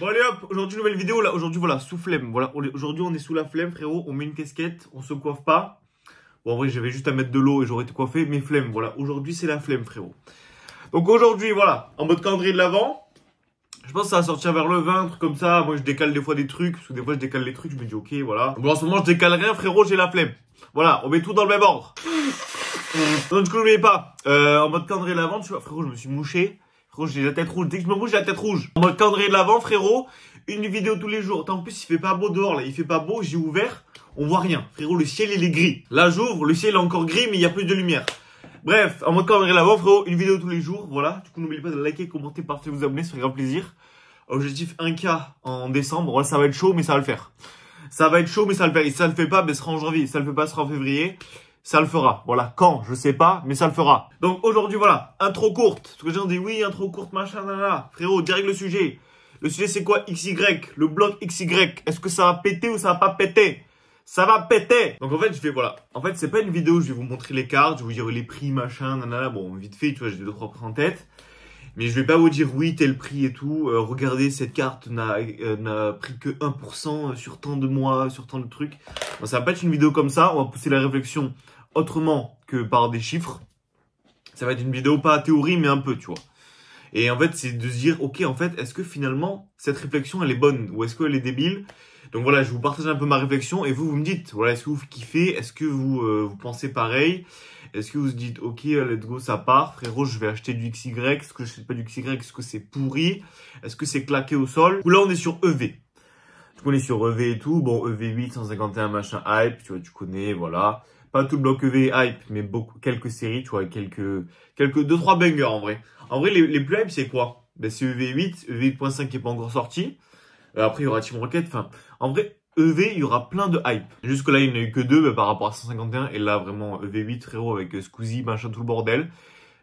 Bon allez hop, aujourd'hui nouvelle vidéo là, aujourd'hui voilà, sous flemme, voilà, aujourd'hui on est sous la flemme frérot, on met une casquette, on se coiffe pas. Bon en vrai j'avais juste à mettre de l'eau et j'aurais été coiffé, mais flemme, voilà, aujourd'hui c'est la flemme frérot. Donc aujourd'hui voilà, en mode calendrier de l'avant, je pense que ça va sortir vers le 20, un truc comme ça, moi je décale des fois des trucs, parce que des fois je décale les trucs, je me dis ok voilà. Bon en ce moment je décale rien frérot, j'ai la flemme. Voilà, on met tout dans le même ordre. Donc du coup n'oubliez pas, en mode calendrier de l'avant, tu vois frérot je me suis mouché. Frérot, j'ai la tête rouge. Dès que je me bouge, j'ai la tête rouge. En mode calendrier de l'avant, frérot, une vidéo tous les jours. Attends, en plus, il fait pas beau dehors, là. Il fait pas beau, j'ai ouvert. On voit rien. Frérot, le ciel, il est gris. Là, j'ouvre, le ciel est encore gris, mais il y a plus de lumière. Bref, en mode calendrier de l'avant, frérot, une vidéo tous les jours. Voilà. Du coup, n'oubliez pas de liker, commenter, partager, vous abonner. Ça fait grand plaisir. Objectif 1K en décembre. Voilà, ça va être chaud, mais ça va le faire. Ça va être chaud, mais ça va le faire. Et si ça le fait pas, ben, ce sera en janvier. Si ça le fait pas, ce sera en février. Ça le fera. Voilà. Quand? Je sais pas, mais ça le fera. Donc aujourd'hui, voilà. Intro courte. Parce que les gens disent oui, intro courte, machin, nanana. Frérot, direct le sujet. Le sujet, c'est quoi? XY. Le bloc XY. Est-ce que ça va péter ou ça va pas péter? Ça va péter. Donc en fait, je fais voilà. En fait, c'est pas une vidéo où je vais vous montrer les cartes, je vais vous dire les prix, machin, nanana. Bon, vite fait, tu vois, j'ai 2-3 prix en tête. Mais je vais pas vous dire oui, tel prix et tout. Regardez, cette carte n'a pris que 1% sur tant de mois, sur tant de trucs. Bon, ça va pas être une vidéo comme ça. On va pousser la réflexion autrement que par des chiffres. Ça va être une vidéo pas à théorie, mais un peu, tu vois. Et en fait, c'est de se dire, ok, en fait, est-ce que finalement, cette réflexion, elle est bonne ou est-ce qu'elle est débile? Donc voilà, je vous partage un peu ma réflexion et vous me dites, voilà, est-ce que vous kiffez? Est-ce que vous pensez pareil? Est-ce que vous vous dites, ok, let's go, ça part, frérot, je vais acheter du XY, est-ce que je sais pas du XY, est-ce que c'est pourri? Est-ce que c'est claqué au sol? Ou là, on est sur EV. Tu connais sur EV et tout, bon, EV8, 151, machin, hype, tu vois, tu connais, voilà. Pas tout le bloc EV hype, mais quelques séries, tu vois, quelques 2-3 bangers en vrai. En vrai, les plus hype, c'est quoi? Ben, c'est EV8, EV8.5 qui est pas encore sorti. Après, il y aura Team Rocket. Enfin, en vrai, EV, il y aura plein de hype. Jusque là, il n'y en a eu que 2 par rapport à 151. Et là, vraiment, EV8, frérot, avec Squeezie, machin, tout le bordel.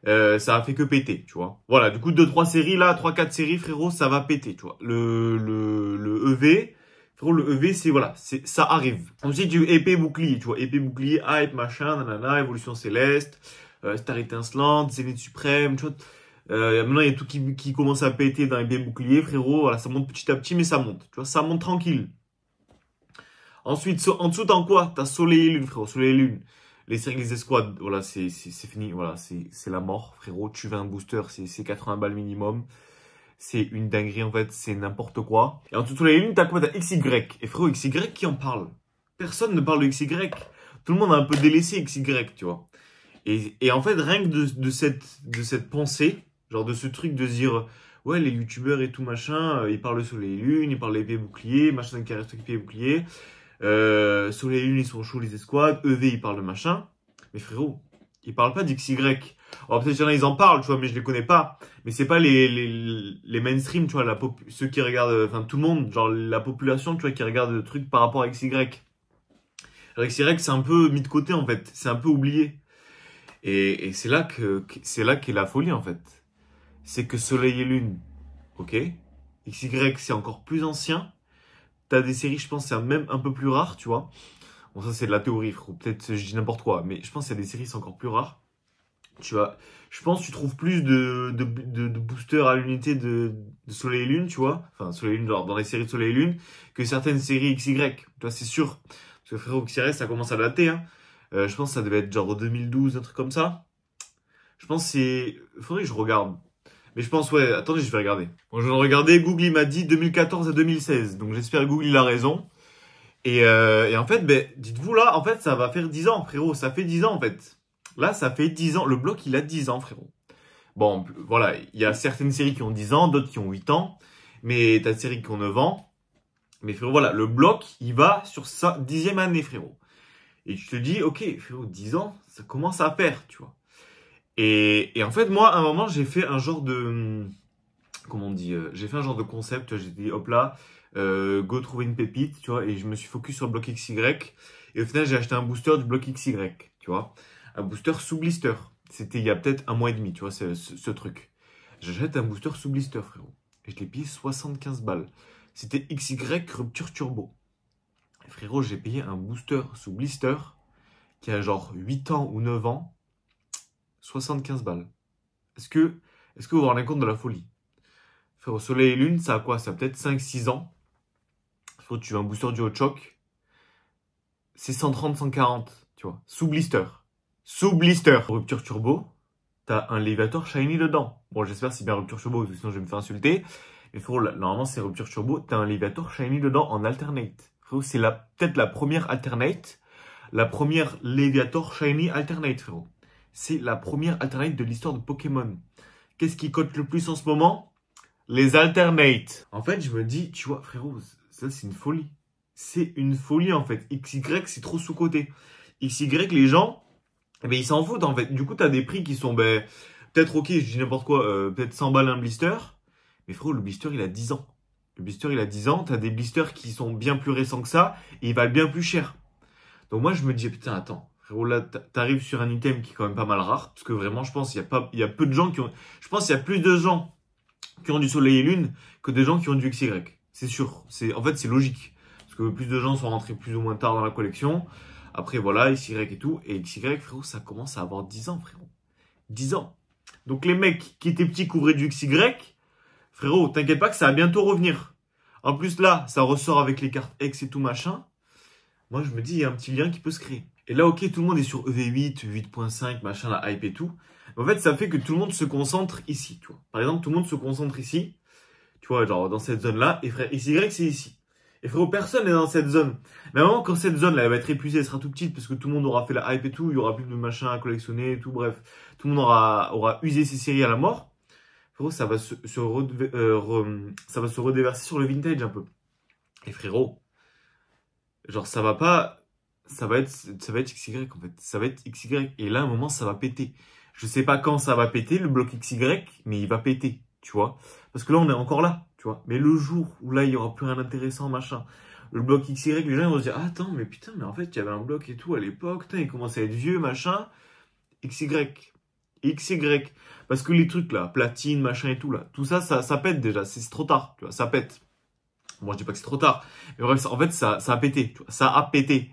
Ça a fait que péter, tu vois. Voilà, du coup, 2-3 séries, là, 3-4 séries, frérot, ça va péter, tu vois. Le EV, frérot, le EV, c'est, voilà, ça arrive. Ensuite, tu épée bouclier, tu vois. Épée bouclier, hype, machin, nanana, évolution céleste, Star étincelante, Zénith suprême, tu vois. Maintenant, il y a tout qui commence à péter dans les baies boucliers, frérot. Voilà, ça monte petit à petit, mais ça monte. Tu vois, ça monte tranquille. Ensuite, en dessous, t'as quoi? T'as Soleil et Lune, frérot. Soleil et Lune. Les séries, les escouades, voilà, c'est fini. Voilà, c'est la mort, frérot. Tu veux un booster, c'est 80 balles minimum. C'est une dinguerie, en fait. C'est n'importe quoi. Et en dessous de Soleil et Lune, t'as quoi? T'as XY. Et frérot, XY, qui en parle? Personne ne parle de XY. Tout le monde a un peu délaissé XY, tu vois. Et en fait, rien que de cette pensée, genre de ce truc de se dire, ouais, les youtubeurs et tout machin, ils parlent de Soleil et Lune, ils parlent d'épée bouclier, machin qui reste épée bouclier. Soleil et Lune, ils sont chauds, les escouades. EV, ils parlent de machin. Mais frérot, ils parlent pas d'XY. Alors peut-être qu'il y en a, ils en parlent, tu vois, mais je les connais pas. Mais c'est pas les mainstream, tu vois, ceux qui regardent, enfin tout le monde, genre la population, tu vois, qui regarde le truc par rapport à XY. Alors XY, c'est un peu mis de côté, en fait. C'est un peu oublié. Et c'est là qu'est la folie, en fait. C'est que Soleil et Lune, ok. XY, c'est encore plus ancien. T'as des séries, je pense, c'est même un peu plus rare, tu vois. Bon, ça, c'est de la théorie, frérot. Peut-être, je dis n'importe quoi. Mais je pense qu'il y a des séries, c'est encore plus rare. Tu vois. Je pense que tu trouves plus de boosters à l'unité de Soleil et Lune, tu vois. Enfin, Soleil et Lune, genre, dans les séries de Soleil et Lune, que certaines séries XY. Tu vois, c'est sûr. Parce que, frérot, XY, ça commence à dater, hein. Je pense que ça devait être genre 2012, un truc comme ça. Je pense que c'est... Faudrait que je regarde. Mais je pense, ouais, attendez, je vais regarder. Bon, je viens de regarder, Google, il m'a dit 2014 à 2016. Donc j'espère que Google, il a raison. Et en fait, ben, dites-vous là, en fait, ça va faire 10 ans, frérot. Ça fait 10 ans, en fait. Là, ça fait 10 ans. Le bloc, il a 10 ans, frérot. Bon, voilà, il y a certaines séries qui ont 10 ans, d'autres qui ont 8 ans. Mais t'as des séries qui ont 9 ans. Mais frérot, voilà, le bloc, il va sur sa 10e année, frérot. Et tu te dis, ok, frérot, 10 ans, ça commence à faire, tu vois. Et en fait, moi, à un moment, j'ai fait un genre de... Comment on dit? J'ai fait un genre de concept, j'ai dit, hop là, go trouver une pépite, tu vois, et je me suis focus sur le bloc XY. Et au final, j'ai acheté un booster du bloc XY, tu vois. Un booster sous blister. C'était il y a peut-être un mois et demi, tu vois, ce truc. J'achète un booster sous blister, frérot. Et je l'ai payé 75 balles. C'était XY rupture turbo. Et frérot, j'ai payé un booster sous blister qui a genre 8 ans ou 9 ans. 75 balles. Est-ce que vous vous rendez compte de la folie? Frérot, Soleil et Lune, ça a quoi? Ça a peut-être 5-6 ans. Frérot, tu veux un booster du Hot Shock. C'est 130, 140, tu vois. Sous blister. Sous blister. Rupture turbo. T'as un Léviator shiny dedans. Bon, j'espère que c'est bien rupture turbo, parce que sinon je vais me faire insulter. Mais frérot, là, normalement c'est rupture turbo. T'as un Léviator shiny dedans en alternate. Frérot, c'est peut-être la première alternate. La première Léviator shiny alternate, frérot. C'est la première alternate de l'histoire de Pokémon. Qu'est-ce qui cote le plus en ce moment? Les alternates. En fait, je me dis, tu vois, frérot, ça c'est une folie. C'est une folie en fait. XY, c'est trop sous-coté. XY, les gens, eh ben, ils s'en foutent en fait. Du coup, t'as des prix qui sont, ben, peut-être ok, je dis n'importe quoi, peut-être 100 balles un blister. Mais frérot, le blister, il a 10 ans. Le blister, il a 10 ans. T'as des blisters qui sont bien plus récents que ça et ils valent bien plus cher. Donc moi, je me dis, putain, attends. Frérot, là, t'arrives sur un item qui est quand même pas mal rare. Parce que vraiment, je pense qu'il y a peu de gens qui ont... Je pense qu'il y a plus de gens qui ont du Soleil et Lune que des gens qui ont du XY. C'est sûr. En fait, c'est logique. Parce que plus de gens sont rentrés plus ou moins tard dans la collection. Après, voilà, XY et tout. Et XY, frérot, ça commence à avoir 10 ans, frérot. 10 ans. Donc les mecs qui étaient petits couvraient du XY. Frérot, t'inquiète pas que ça va bientôt revenir. En plus, là, ça ressort avec les cartes X et tout machin. Moi, je me dis, il y a un petit lien qui peut se créer. Et là, ok, tout le monde est sur EV8, 8.5, machin, la hype et tout. Mais en fait, ça fait que tout le monde se concentre ici, tu vois. Par exemple, tout le monde se concentre ici. Tu vois, genre dans cette zone-là. Et frère, XY, c'est ici. Et frérot, personne n'est dans cette zone. Mais vraiment, quand cette zone-là, elle va être épuisée, elle sera tout petite parce que tout le monde aura fait la hype et tout. Il y aura plus de machin à collectionner et tout. Bref, tout le monde aura usé ses séries à la mort. Frérot, ça va se redéverser sur le vintage un peu. Et frérot, genre, ça va être XY en fait. Ça va être XY. Et là, à un moment, ça va péter. Je sais pas quand ça va péter, le bloc XY, mais il va péter, tu vois. Parce que là, on est encore là, tu vois. Mais le jour où là, il y aura plus rien d'intéressant, machin. Le bloc XY, les gens vont se dire, ah, attends, mais putain, mais en fait, il y avait un bloc et tout à l'époque. Putain, il commence à être vieux, machin. XY. Parce que les trucs là, platine, machin et tout là, tout ça, ça pète déjà. C'est trop tard, tu vois, ça pète. Moi, je dis pas que c'est trop tard. Mais bref, en fait, ça a pété. Tu vois, ça a pété.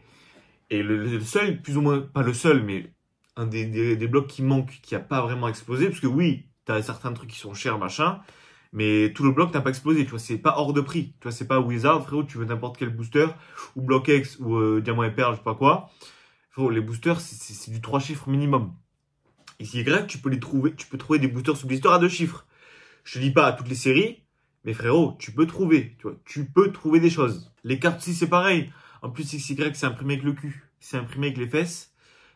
Et le seul, plus ou moins, pas le seul, mais un des blocs qui manque, qui a pas vraiment explosé, parce que oui, t'as certains trucs qui sont chers, machin, mais tout le bloc n'a pas explosé, tu vois, c'est pas hors de prix. Tu vois, c'est pas Wizard, frérot, tu veux n'importe quel booster, ou Block X, ou Diamant et Perle, je sais pas quoi. Frérot, les boosters, c'est du 3 chiffres minimum. XY, tu peux trouver des boosters sous blister à 2 chiffres. Je te dis pas à toutes les séries, mais frérot, tu peux trouver, tu vois, tu peux trouver des choses. Les cartes aussi, c'est pareil. En plus, XY, c'est imprimé avec le cul. C'est imprimé avec les fesses.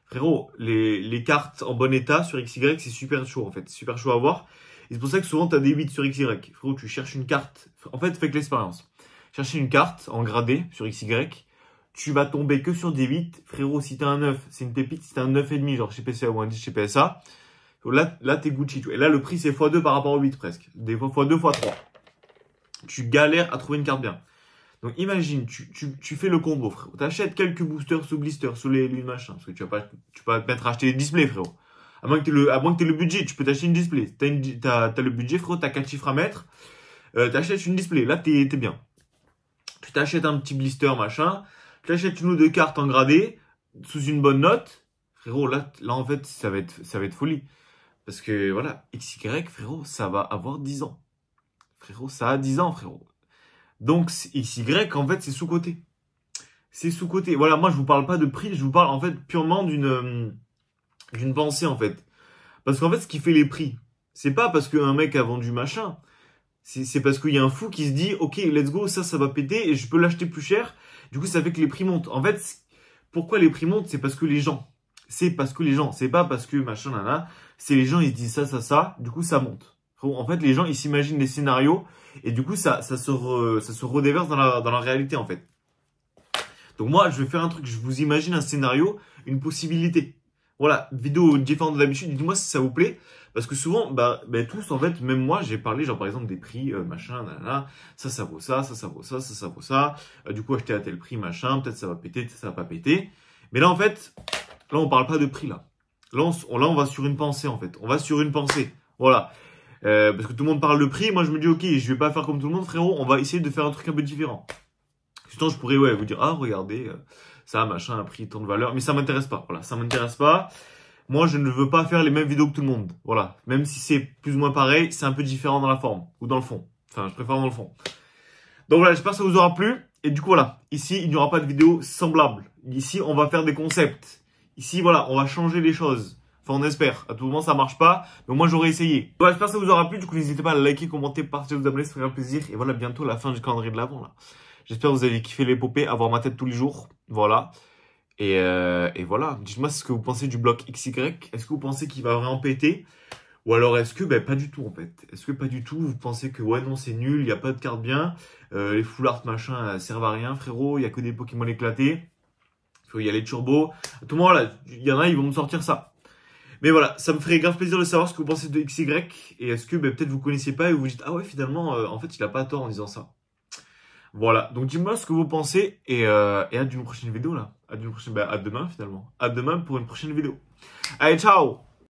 Frérot, les cartes en bon état sur XY, c'est super chaud, en fait. C'est super chaud à voir. Et c'est pour ça que souvent, tu as des 8 sur XY. Frérot, tu cherches une carte. En fait, fais que l'expérience. Chercher une carte en gradé sur XY. Tu vas tomber que sur des 8. Frérot, si t'as un 9, c'est une pépite. Si t'as un 9,5, genre chez PCA ou un 10 chez PSA, là t'es Gucci. Et là, le prix, c'est x2 par rapport au 8 presque. Des fois x2, x3. Tu galères à trouver une carte bien. Donc imagine, tu fais le combo, frérot. T'achètes quelques boosters sous blister, sous les lunes, machin. Parce que tu vas pas te mettre à acheter des displays, frérot. À moins que t'aies le budget, tu peux t'acheter une display. T'as le budget, frérot, t'as 4 chiffres à mettre. T'achètes une display, là t'es bien. Tu t'achètes un petit blister, machin. Tu achètes une ou deux cartes en gradé, sous une bonne note. Frérot, là en fait, ça va être folie. Parce que voilà, XY, frérot, ça va avoir 10 ans. Frérot, ça a 10 ans, frérot. Donc, XY, en fait, c'est sous-coté. C'est sous-coté. Voilà, moi, je vous parle pas de prix, je vous parle, en fait, purement d'une pensée, en fait. Parce qu'en fait, ce qui fait les prix, c'est pas parce qu'un mec a vendu machin. C'est parce qu'il y a un fou qui se dit, ok, let's go, ça va péter et je peux l'acheter plus cher. Du coup, ça fait que les prix montent. En fait, pourquoi les prix montent? C'est parce que les gens. C'est parce que les gens. C'est pas parce que machin, nana. C'est les gens, ils se disent ça. Du coup, ça monte. En fait, les gens, ils s'imaginent des scénarios et du coup, ça se redéverse dans la réalité, en fait. Donc moi, je vais faire un truc. Je vous imagine un scénario, une possibilité. Voilà, vidéo différente de d'habitude. Dites-moi si ça vous plaît. Parce que souvent, tous, en fait, même moi, j'ai parlé, genre, par exemple, des prix, machin, nanana. Ça vaut ça vaut ça. Du coup, acheter à tel prix, machin. Peut-être ça va péter, peut-être ça va pas péter. Mais là, en fait, là, on parle pas de prix, là. Là, on va sur une pensée, en fait. On va sur une pensée. Voilà. Parce que tout le monde parle de prix. Moi, je me dis, ok, je vais pas faire comme tout le monde, frérot. On va essayer de faire un truc un peu différent. Sinon, je pourrais, vous dire, ah, regardez, ça, machin, un prix, tant de valeur. Mais ça m'intéresse pas. Voilà, ça m'intéresse pas. Moi, je ne veux pas faire les mêmes vidéos que tout le monde. Voilà. Même si c'est plus ou moins pareil, c'est un peu différent dans la forme ou dans le fond. Enfin, Enfin, je préfère dans le fond. Donc voilà, j'espère que ça vous aura plu. Et du coup, voilà. Ici, il n'y aura pas de vidéo semblable. Ici, on va faire des concepts. Ici, voilà, on va changer les choses. Enfin, on espère. À tout moment, ça marche pas. Mais moi, j'aurais essayé. Voilà, j'espère que ça vous aura plu. Du coup, n'hésitez pas à liker, commenter, partager, vous abonner. Ça ferait un plaisir. Et voilà, bientôt la fin du calendrier de l'Avent, là. J'espère que vous avez kiffé l'épopée, avoir ma tête tous les jours. Voilà. Et voilà. Dites-moi ce que vous pensez du bloc XY. Est-ce que vous pensez qu'il va vraiment péter? Ou alors est-ce que pas du tout en fait? Est-ce que pas du tout? Vous pensez que ouais non c'est nul, il n'y a pas de carte bien, les full art machin servent à rien frérot, il n'y a que des Pokémon éclatés, il y a les turbos, à tout moment là, il y en a ils vont me sortir ça. Mais voilà, ça me ferait grave plaisir de savoir ce que vous pensez de XY et est-ce que peut-être vous connaissiez pas et vous vous dites ah ouais finalement en fait il a pas tort en disant ça. Voilà, donc dis-moi ce que vous pensez et hâte d'une prochaine vidéo là. Hâte d'une prochaine, à demain finalement. À demain pour une prochaine vidéo. Allez ciao!